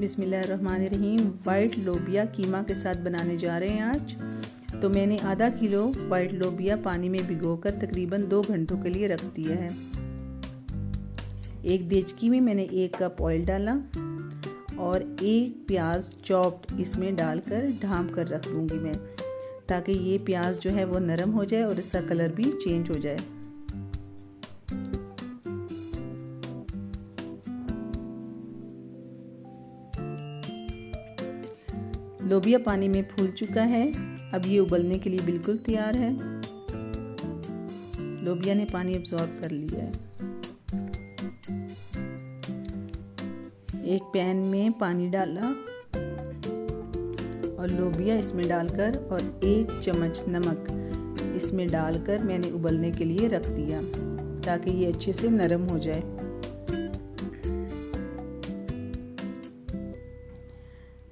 बिस्मिल्लाहिर्रहमानिर्रहीम। वाइट लोबिया कीमा के साथ बनाने जा रहे हैं आज। तो मैंने आधा किलो वाइट लोबिया पानी में भिगोकर तकरीबन 2 घंटों के लिए रख दिया है। एक देचकी में मैंने 1 कप ऑयल डाला और 1 प्याज चॉप्ड इसमें डालकर ढाँप कर रख दूँगी मैं, ताकि ये प्याज जो है वो नरम हो जाए और इसका कलर भी चेंज हो जाए। लोबिया पानी में फूल चुका है, अब ये उबलने के लिए बिल्कुल तैयार है। लोबिया ने पानी एब्जॉर्ब कर लिया है। एक पैन में पानी डाला और लोबिया इसमें डालकर और 1 चम्मच नमक इसमें डालकर मैंने उबलने के लिए रख दिया, ताकि ये अच्छे से नरम हो जाए।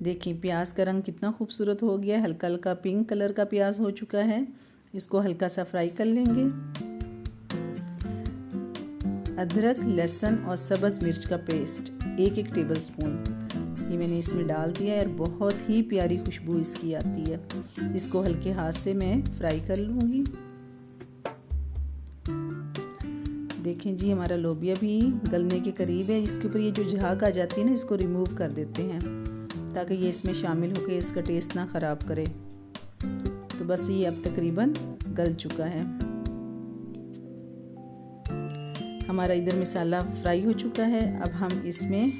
देखिए प्याज का रंग कितना खूबसूरत हो गया है, हल्का हल्का पिंक कलर का प्याज हो चुका है। इसको हल्का सा फ्राई कर लेंगे। अदरक, लहसुन और सब्ज़ मिर्च का पेस्ट 1-1 टेबल स्पून ये मैंने इसमें डाल दिया है और बहुत ही प्यारी खुशबू इसकी आती है। इसको हल्के हाथ से मैं फ्राई कर लूँगी। देखें जी, हमारा लोबिया भी गलने के करीब है। इसके ऊपर ये जो झाग आ जाती है ना, इसको रिमूव कर देते हैं, ताकि ये इसमें शामिल होकर इसका टेस्ट ना ख़राब करे। तो बस ये अब तकरीबन गल चुका है। हमारा इधर मसाला फ्राई हो चुका है। अब हम इसमें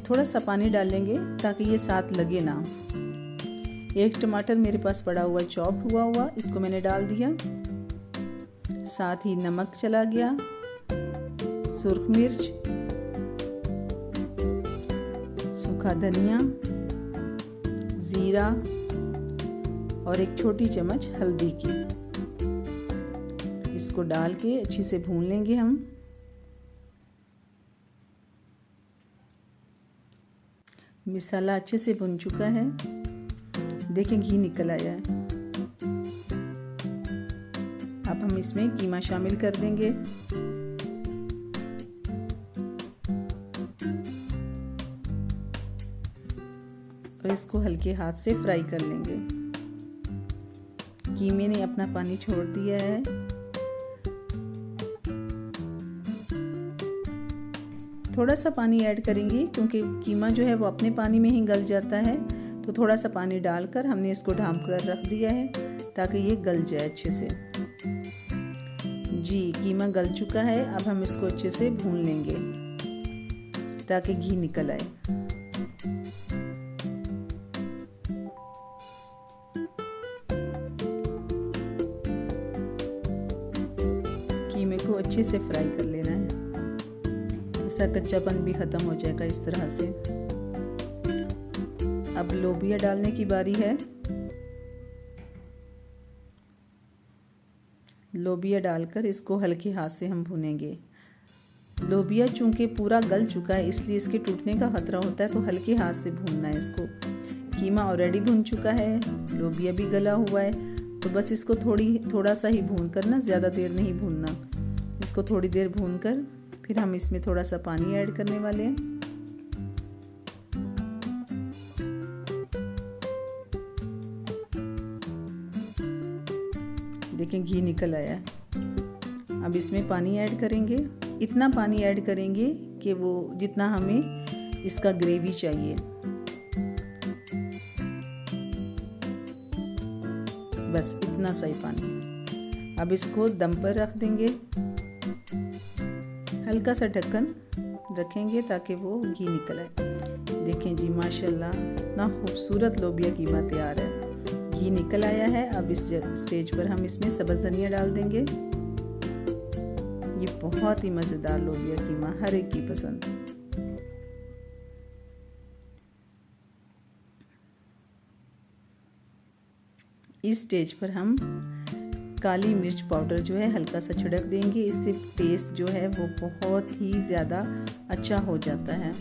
थोड़ा सा पानी डालेंगे ताकि ये साथ लगे ना। 1 टमाटर मेरे पास पड़ा हुआ चॉप हुआ, इसको मैंने डाल दिया। साथ ही नमक चला गया, सुर्ख मिर्च, सूखा धनिया, जीरा और 1 छोटी चम्मच हल्दी की। इसको डाल के अच्छे से भून लेंगे हम। मसाला अच्छे से भुन चुका है। देखें घी निकल आया है। अब हम इसमें कीमा शामिल कर देंगे। और इसको हल्के हाथ से फ्राई कर लेंगे। कीमे ने अपना पानी छोड़ दिया है। थोड़ा सा पानी ऐड करेंगे क्योंकि कीमा जो है वो अपने पानी में ही गल जाता है। तो थोड़ा सा पानी डालकर हमने इसको ढाँप कर रख दिया है, ताकि ये गल जाए अच्छे से। जी, कीमा गल चुका है। अब हम इसको अच्छे से भून लेंगे ताकि घी निकल आए। कीमे को अच्छे से फ्राई कर लेना है, इसका कच्चापन भी ख़त्म हो जाएगा इस तरह से। अब लोबिया डालने की बारी है। लोबिया डालकर इसको हल्के हाथ से हम भूनेंगे। लोबिया चूंकि पूरा गल चुका है, इसलिए इसके टूटने का खतरा होता है, तो हल्के हाथ से भूनना है इसको। कीमा ऑलरेडी भून चुका है, लोबिया भी गला हुआ है, तो बस इसको थोड़ा सा ही भून करना, ज़्यादा देर नहीं भूनना। इसको थोड़ी देर भून कर फिर हम इसमें थोड़ा सा पानी ऐड करने वाले हैं। देखें घी निकल आया है। अब इसमें पानी ऐड करेंगे। इतना पानी ऐड करेंगे कि वो जितना हमें इसका ग्रेवी चाहिए। बस इतना सा ही पानी। अब इसको दम पर रख देंगे। हल्का सा ढक्कन रखेंगे ताकि वो घी निकल आए। देखें जी, माशाल्लाह इतना खूबसूरत लोबिया कीमा तैयार है। घी निकल आया है। अब इस स्टेज पर हम इसमें सब्ज़ धनिया डाल देंगे। ये बहुत ही मज़ेदार लोबिया कीमा हर एक की पसंद। इस स्टेज पर हम काली मिर्च पाउडर जो है हल्का सा छिड़क देंगे। इससे टेस्ट जो है वो बहुत ही ज़्यादा अच्छा हो जाता है।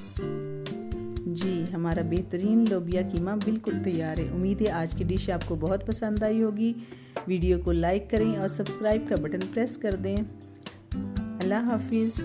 जी, हमारा बेहतरीन लोबिया कीमा बिल्कुल तैयार है। उम्मीद है आज की डिश आपको बहुत पसंद आई होगी। वीडियो को लाइक करें और सब्सक्राइब का बटन प्रेस कर दें। अल्लाह हाफिज़।